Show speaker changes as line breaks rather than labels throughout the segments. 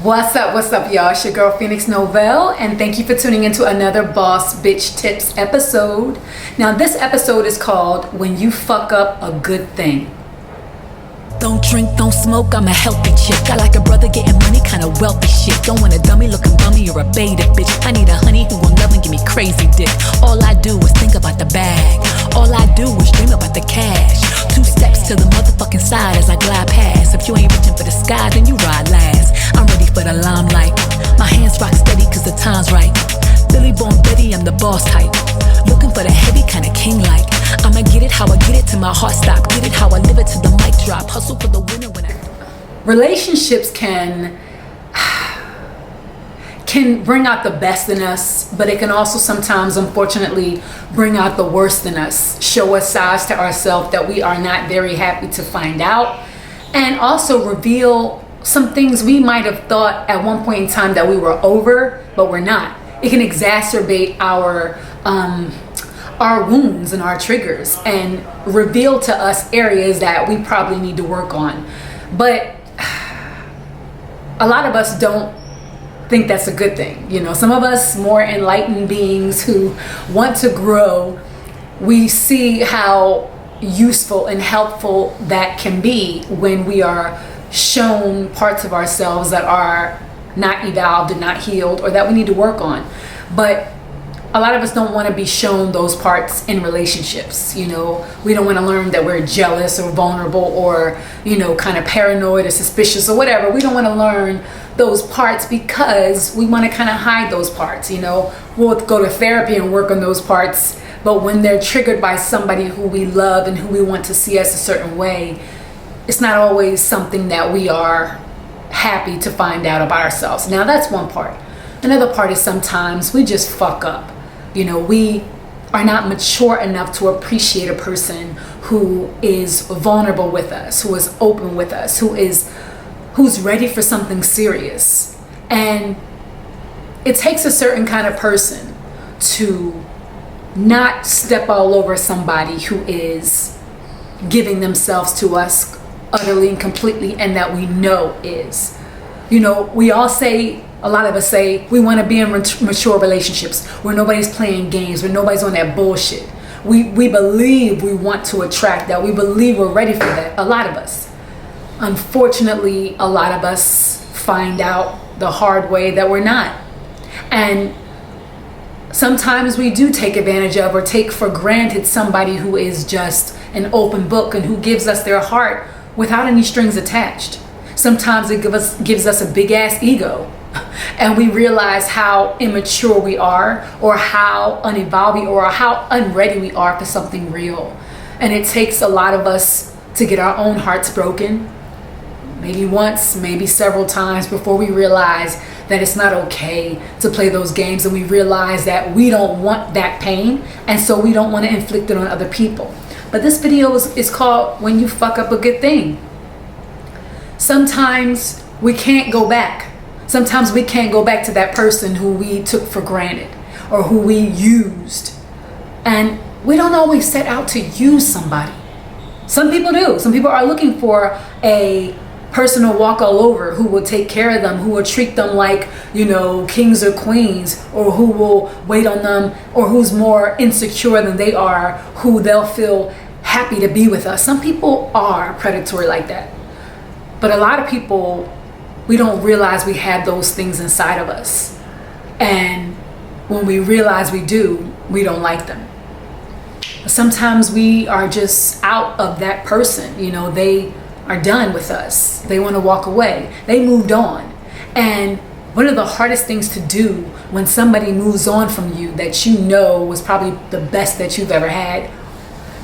What's up, y'all? It's your girl, Phoenix Novell, and thank you for tuning into another Bawse Bitch Tips episode. Now, this episode is called When You Fuck Up a Good Thing.
Don't drink, don't smoke, I'm a healthy chick. I like a brother getting money, kinda wealthy shit. Don't want a dummy looking bummy, you're a beta bitch. I need a honey who will love and give me crazy dick. All I do is think about the bag. All I do is dream about the cash. 2 steps to the motherfucking side as I glide past. If you ain't reaching for the sky, then you ride last. I'm ready for the limelight. My hands rock steady cause the time's right. Billy Born Betty, I'm the boss type. Looking for the heavy kinda king-like. I'ma get it how I get it till my heart stop. Get it how I live it till the mic drop. Hustle for the winner when I...
Relationships can bring out the best in us, but it can also sometimes, unfortunately, bring out the worst in us. Show us sides to ourselves that we are not very happy to find out, and also reveal some things we might have thought at one point in time that we were over, but we're not. It can exacerbate our wounds and our triggers and reveal to us areas that we probably need to work on. But a lot of us don't think that's a good thing. You know, some of us more enlightened beings who want to grow, we see how useful and helpful that can be when we are shown parts of ourselves that are not evolved and not healed, or that we need to work on. But a lot of us don't want to be shown those parts in relationships. You know, we don't want to learn that we're jealous or vulnerable or, you know, kind of paranoid or suspicious or whatever. We don't want to learn those parts because we want to kind of hide those parts. You know, we'll go to therapy and work on those parts, but when they're triggered by somebody who we love and who we want to see us a certain way, it's not always something that we are happy to find out about ourselves. Now, that's one part. Another part is sometimes we just fuck up. You know, we are not mature enough to appreciate a person who is vulnerable with us, who is open with us, who's ready for something serious. And it takes a certain kind of person to not step all over somebody who is giving themselves to us utterly and completely, and that we know is. You know, we all say, a lot of us say, we want to be in mature relationships where nobody's playing games, where nobody's on that bullshit. We believe we want to attract that. We believe we're ready for that. A lot of us. Unfortunately, a lot of us find out the hard way that we're not. And sometimes we do take advantage of or take for granted somebody who is just an open book and who gives us their heart without any strings attached. Sometimes it gives us a big ass ego, and we realize how immature we are, or how unevolved we are, or how unready we are for something real. And it takes a lot of us to get our own hearts broken, maybe once, maybe several times, before we realize that it's not okay to play those games, and we realize that we don't want that pain, and so we don't want to inflict it on other people. But this video is called When You Fuck Up a Good Thing. Sometimes we can't go back. Sometimes we can't go back to that person who we took for granted or who we used. And we don't always set out to use somebody. Some people do. Some people are looking for a person to walk all over, who will take care of them, who will treat them like, you know, kings or queens, or who will wait on them, or who's more insecure than they are, who they'll feel happy to be with us. Some people are predatory like that. But a lot of people, we don't realize we have those things inside of us. And when we realize we do, we don't like them. Sometimes we are just out of that person. You know, they are done with us. They want to walk away. They moved on. And one of the hardest things to do when somebody moves on from you that you know was probably the best that you've ever had,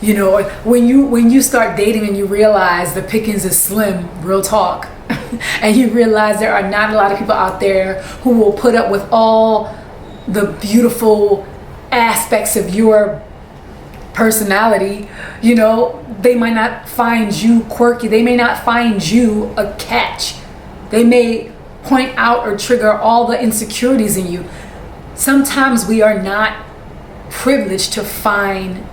you know, when you start dating and you realize the pickings is slim, real talk, and you realize there are not a lot of people out there who will put up with all the beautiful aspects of your personality. You know, they might not find you quirky. They may not find you a catch. They may point out or trigger all the insecurities in you. Sometimes we are not privileged to find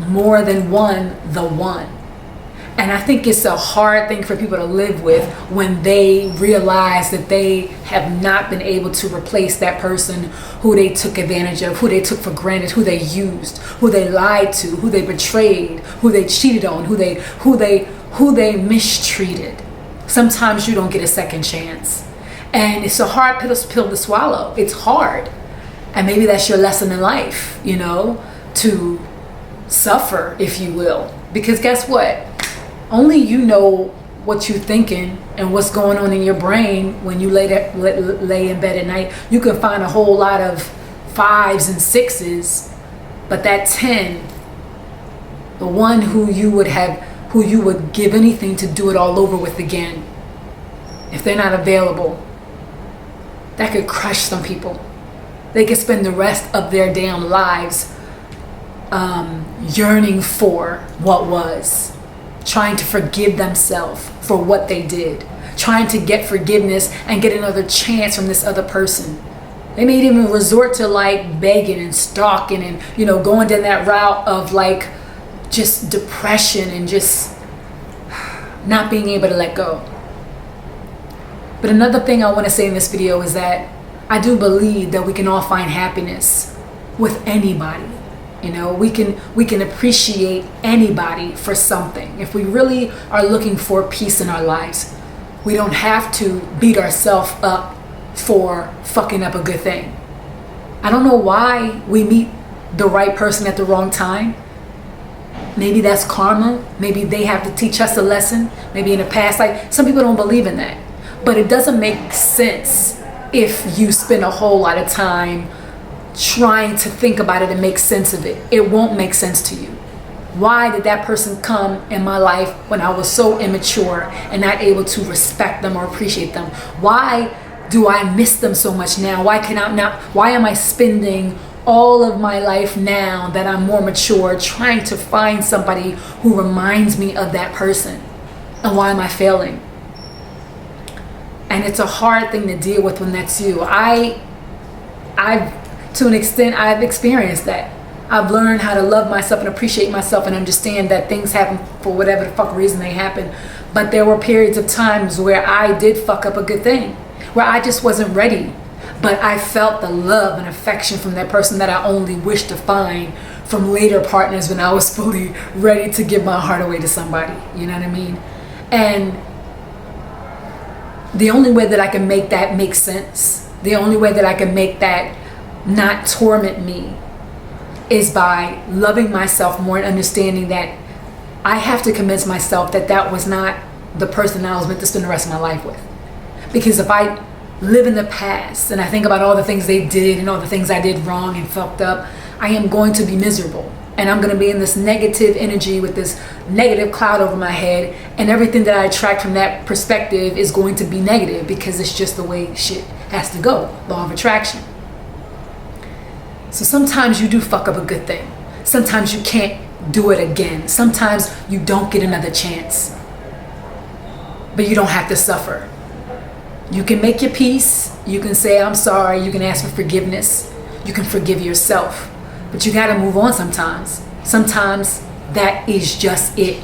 more than the one. And I think it's a hard thing for people to live with when they realize that they have not been able to replace that person who they took advantage of, who they took for granted, who they used, who they lied to, who they betrayed, who they cheated on, who they mistreated. Sometimes you don't get a second chance. And it's a hard pill to swallow. It's hard. And maybe that's your lesson in life, you know, to suffer, if you will. Because guess what? Only you know what you're thinking and what's going on in your brain when you lay in bed at night. You can find a whole lot of 5s and 6s, but that 10, the one who you would give anything to do it all over with again, if they're not available, that could crush some people. They could spend the rest of their damn lives yearning for what was, trying to forgive themselves for what they did, trying to get forgiveness and get another chance from this other person. They may even resort to like begging and stalking and, you know, going down that route of like just depression and just not being able to let go. But another thing I want to say in this video is that I do believe that we can all find happiness with anybody. You know, we can appreciate anybody for something. If we really are looking for peace in our lives, we don't have to beat ourselves up for fucking up a good thing. I don't know why we meet the right person at the wrong time. Maybe that's karma. Maybe they have to teach us a lesson. Maybe in the past, like some people don't believe in that. But it doesn't make sense if you spend a whole lot of time trying to think about it and make sense of it. It won't make sense to you. Why did that person come in my life when I was so immature and not able to respect them or appreciate them? Why do I miss them so much now? Why am I spending all of my life now that I'm more mature trying to find somebody who reminds me of that person? And why am I failing? And it's a hard thing to deal with when that's you. To an extent, I've experienced that. I've learned how to love myself and appreciate myself and understand that things happen for whatever the fuck reason they happen. But there were periods of times where I did fuck up a good thing, where I just wasn't ready. But I felt the love and affection from that person that I only wished to find from later partners when I was fully ready to give my heart away to somebody. You know what I mean? And the only way that I can make that make sense, the only way that I can make that not torment me, is by loving myself more and understanding that I have to convince myself that that was not the person I was meant to spend the rest of my life with. Because if I live in the past and I think about all the things they did and all the things I did wrong and fucked up, I am going to be miserable. And I'm going to be in this negative energy with this negative cloud over my head, and everything that I attract from that perspective is going to be negative because it's just the way shit has to go. Law of attraction. So sometimes you do fuck up a good thing. Sometimes you can't do it again. Sometimes you don't get another chance. But you don't have to suffer. You can make your peace. You can say, I'm sorry. You can ask for forgiveness. You can forgive yourself. But you gotta move on sometimes. Sometimes that is just it.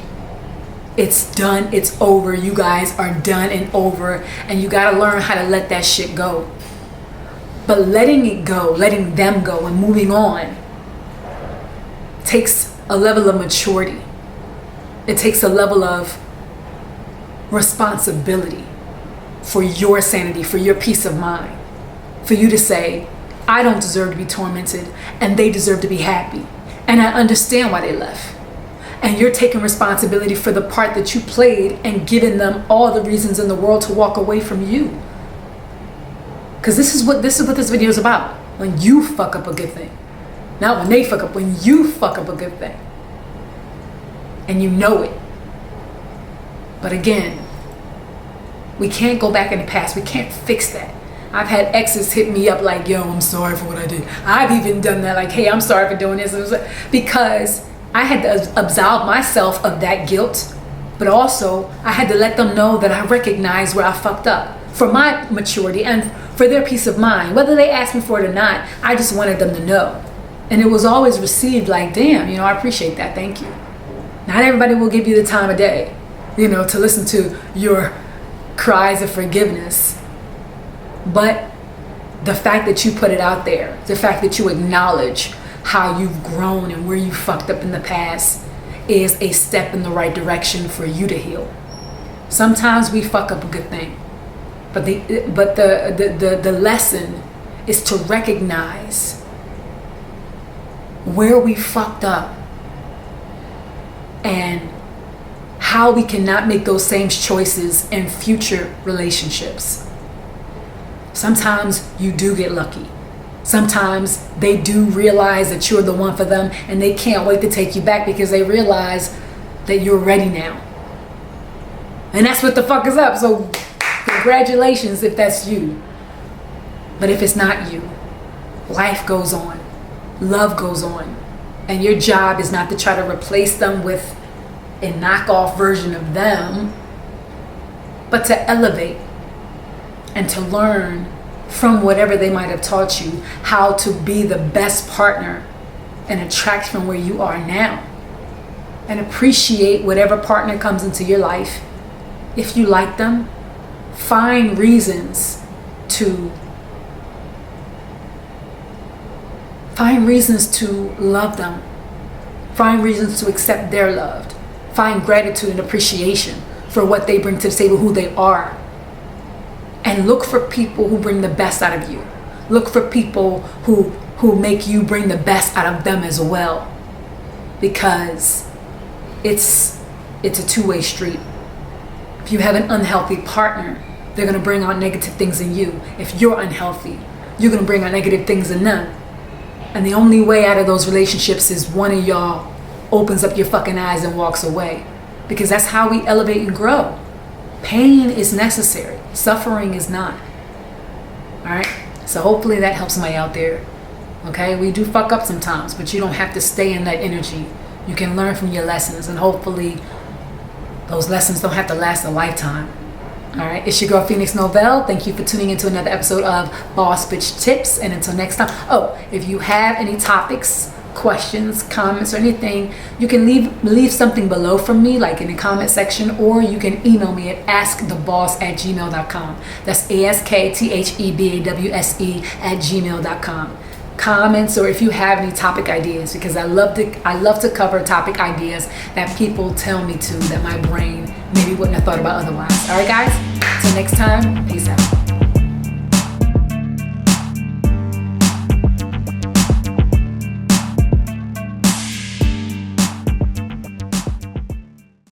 It's done. It's over. You guys are done and over. And you gotta learn how to let that shit go. But letting it go, letting them go and moving on takes a level of maturity. It takes a level of responsibility for your sanity, for your peace of mind. For you to say, I don't deserve to be tormented and they deserve to be happy. And I understand why they left. And you're taking responsibility for the part that you played and giving them all the reasons in the world to walk away from you. Because this is what this video is about. When you fuck up a good thing. Not when they fuck up, when you fuck up a good thing. And you know it. But again, we can't go back in the past. We can't fix that. I've had exes hit me up like, yo, I'm sorry for what I did. I've even done that, like, hey, I'm sorry for doing this. Because I had to absolve myself of that guilt. But also, I had to let them know that I recognize where I fucked up. For my maturity and for their peace of mind. Whether they asked me for it or not, I just wanted them to know. And it was always received like, damn, I appreciate that, thank you. Not everybody will give you the time of day. to listen to your cries of forgiveness. But the fact that you put it out there, the fact that you acknowledge how you've grown and where you fucked up in the past is a step in the right direction for you to heal. Sometimes we fuck up a good thing, but the lesson is to recognize where we fucked up and how we cannot make those same choices in future relationships. Sometimes you do get lucky. Sometimes they do realize that you're the one for them and they can't wait to take you back because they realize that you're ready now. And that's what the fuck is up. So congratulations if that's you. But if it's not you, life goes on. Love goes on. And your job is not to try to replace them with a knockoff version of them, but to elevate and to learn from whatever they might have taught you how to be the best partner and attract from where you are now. And appreciate whatever partner comes into your life. If you like them, find reasons to love them. Find reasons to accept their love. Find gratitude and appreciation for what they bring to the table, who they are. And look for people who bring the best out of you. Look for people who make you bring the best out of them as well. Because it's a two-way street. If you have an unhealthy partner, they're going to bring out negative things in you. If you're unhealthy, you're going to bring out negative things in them. And the only way out of those relationships is one of y'all opens up your fucking eyes and walks away. Because that's how we elevate and grow. Pain is necessary. Suffering is not. Alright? So hopefully that helps somebody out there. Okay? We do fuck up sometimes, but you don't have to stay in that energy. You can learn from your lessons, and hopefully those lessons don't have to last a lifetime. Alright? It's your girl Phoenix Novell. Thank you for tuning into another episode of Bawse Bitch Tips. And until next time. Oh, if you have any topics, questions, comments, or anything, you can leave something below from me, like in the comment section, or you can email me at askthebawse@gmail.com. That's ASKTHEBAWSE@gmail.com. Comments, or if you have any topic ideas, because I love to cover topic ideas that people tell me to, that my brain maybe wouldn't have thought about otherwise. All right, guys. Till next time. Peace out.